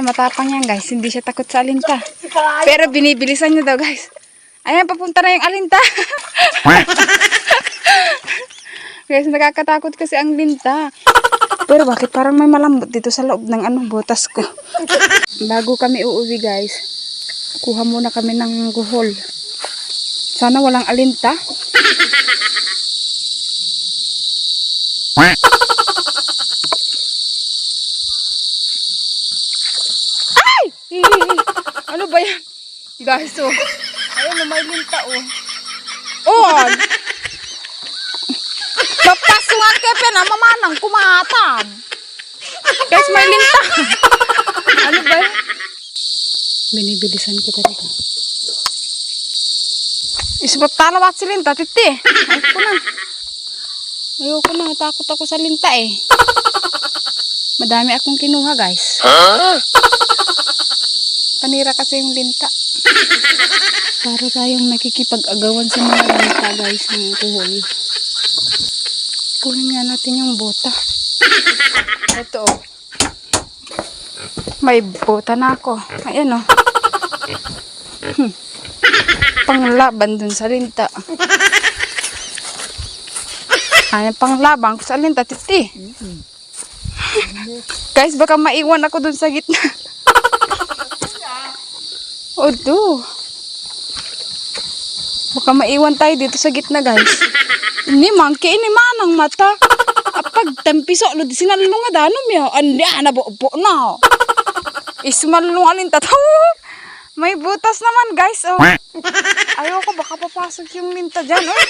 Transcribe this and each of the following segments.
matapang yan guys. Hindi siya takot sa alinta. Pero binibilisan niya daw guys. Ayan, papunta na yung alinta. Guys, nakakatakot kasi ang linta. Pero bakit parang may malambot dito sa loob ng botas ko. Bago kami uuwi guys, kuha muna kami ng guhol. Sana walang alinta. Ay! Ano ba yan? Guys, oh. Ayun, may linta, oh. Oh! Mapasuhan ka pa na mamanang kumatab. Guys, may linta. Ano ba yan? Binibilisan ko talaga. Isbot talawat si linta, titi. Ayoko na, takot ako sa linta eh. Madami akong kinuha guys. Panira kasi yung linta. Para tayong nakikipag-agawan sa mga linta guys ng kuhol. Kunin nga natin yung bota. Ito oh. May bota na ako. Ayan oh. Panglaban dun sa linta. Ayan, panglaban ko sa linta, titi. Guys, baka maiwan ako dun sa gitna. Odo. Baka maiwan tayo dito sa gitna, guys. Ini mangke, ini manang mata. Apag tampiso, lo di sinalunga danom yo. Andi, nabubo na. Ismalunga linta. May butas naman, guys. Oh. Ayoko, baka papasok yung linta dyan. Oh.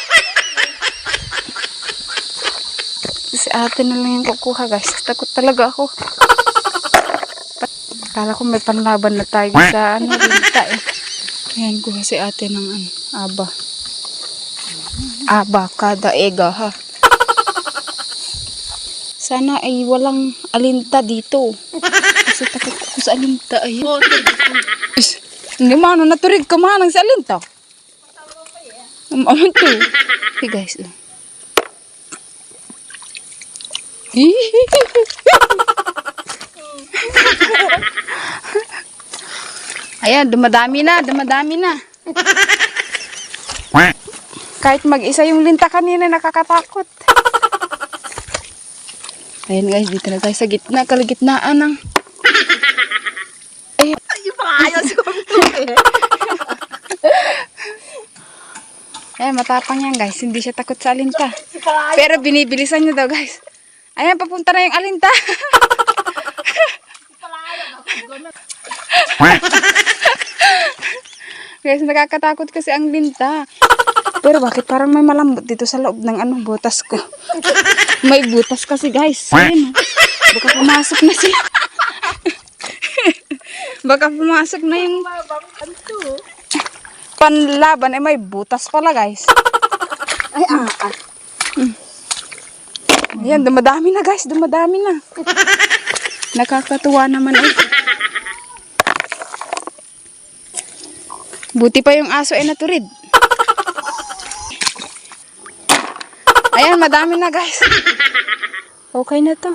Si ate na lang yung kukuha guys. Takot talaga ako. Akala ko may panlaban na tayo sa linta eh. Ayan, kuha si ate ng aba. Aba kada ega ha. Sana ay walang alinta dito. Kasi takot ako sa alinta ay. Hindi mano naturig ka manang sa alinta. Ano to? Okay guys. Ayan, dumadami na. Kahit mag-isa yung linta kanina, nakakatakot. Ayan guys, dito na tayo sa gitna, kalagitnaan ng... Ay, ayaw Ayan, matapang yan guys, hindi siya takot sa alinta. Pero binibilisan niya daw guys. Ayan, papunta na yung alinta. Guys, nakakatakot kasi ang linta. Pero bakit parang may malambot dito sa loob ng botas ko. May butas kasi guys. Ayan, baka pumasok na siya. Baka pumasok na yung panlaban. May butas pala guys. Ay, Ayan, dumadami na guys, dumadami na. Nakakatuwa naman eh. Buti pa yung aso ay naturid. Ayan, madami na guys. Okay na to.